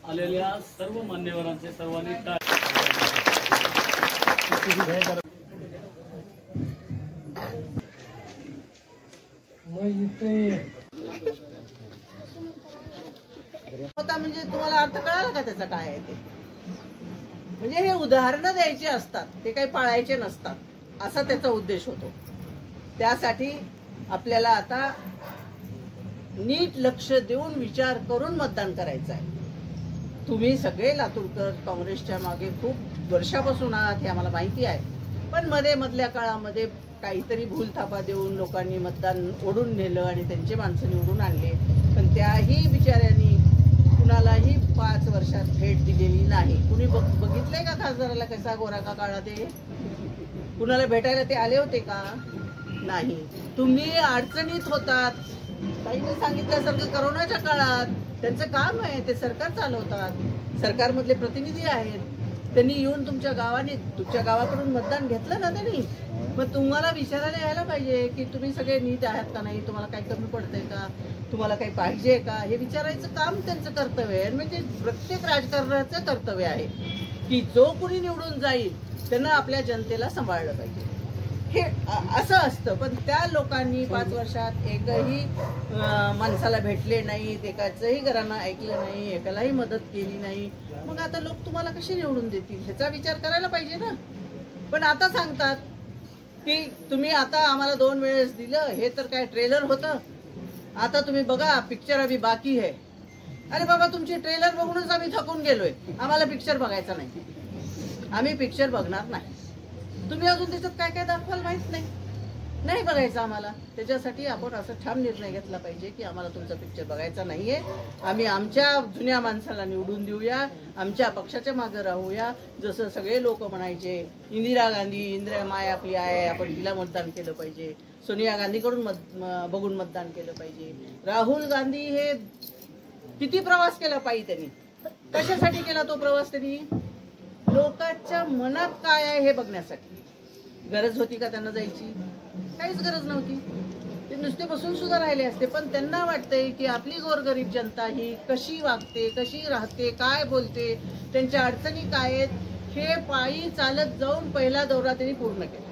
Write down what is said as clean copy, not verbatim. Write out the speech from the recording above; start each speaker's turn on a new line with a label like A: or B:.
A: आलेल्या सर्व मान्यवरांचे सर्वांनी
B: होता म्हणजे तुम्हाला अर्थ कळाला का त्याचा काय आहे ते? म्हणजे हे उदाहरणं द्यायची असतात, ते काही पाळायचे नसतात असा त्याचा उद्देश होतो। त्यासाठी आपल्याला आता नीट लक्ष देऊन विचार करून मतदान करायचं आहे। तुम्ही सगळे लातूरकर काँग्रेसच्या मागे खूप वर्षापासून आहात हे आम्हाला माहिती आहे, पण मधल्या काळामध्ये काहीतरी भूलथापा देऊन लोकांनी मतदान ओढून नेलं आणि त्यांचे माणसं निवडून आणले, पण त्याही बिचाऱ्यांनी कुणालाही 5 वर्षात भेट दिलेली नाही। कुणी बघितलंय का खासदाराला कसा गोरा का काळा ते? कुणाला भेटायला ते आले होते का? नाही। तुम्ही अडचणीत होतात, काहींनी सांगितल्यासारखं करोनाच्या काळात त्यांचं काम आहे, ते सरकार चालवतात, सरकारमधले प्रतिनिधी आहेत, त्यांनी येऊन तुमच्या गावाकडून मतदान घेतलं ना त्यांनी, मग तुम्हाला विचारायला यायला पाहिजे की तुम्ही सगळे नीट आहात का नाही, तुम्हाला काही कमी पडतंय का, तुम्हाला काही पाहिजे का, हे विचारायचं काम त्यांचं कर्तव्य आहे। म्हणजे प्रत्येक राजकारणाचं कर्तव्य आहे की जो कुणी निवडून जाईल त्यांना आपल्या जनतेला सांभाळलं पाहिजे, हे असं असतं। पण त्या लोकांनी 5 वर्षात एकही माणसाला भेटले नाहीत, एकाचंही घरानं ऐकलं नाही, एकालाही मदत केली नाही, मग आता लोक तुम्हाला कशी निवडून देतील ह्याचा विचार करायला पाहिजे ना। पण आता सांगतात की तुम्ही आता आम्हाला 2 वेळेस दिलं, हे तर काय ट्रेलर होतं, आता तुम्ही बघा पिक्चर अभी बाकी है। अरे बाबा, तुमची ट्रेलर बघूनच आम्ही थकून गेलोय, आम्हाला पिक्चर बघायचा नाही, आम्ही पिक्चर बघणार नाही। तुम्ही अजून त्याच्यात काय काय दाखवाल माहित नाही बघायचं आम्हाला। त्याच्यासाठी आपण असं ठाम निर्णय घेतला पाहिजे की आम्हाला तुमचा पिक्चर बघायचा नाहीये, आम्ही आमच्या जुन्या माणसाला निवडून देऊया, आमच्या पक्षाच्या मागे राहूया। जसं सगळे लोक म्हणायचे इंदिरा माय आपली आहे, आपण तिला मतदान केलं पाहिजे, सोनिया गांधीकडून बघून मतदान केलं पाहिजे। राहुल गांधी हे किती प्रवास केला पाहिजे, त्यांनी कशासाठी केला तो प्रवास? त्यांनी लोकांच्या मनात काय आहे हे बघण्यासाठी। गरज होती का त्यांना जायची? काहीच गरज नव्हती, ते नुसते बसून सुद्धा राहिले असते। पण त्यांना वाटतंय की आपली गोरगरीब जनता ही कशी वागते, कशी राहते, काय बोलते, त्यांच्या अडचणी काय आहेत, हे पायी चालत जाऊन पहिला दौरा त्यांनी पूर्ण केला।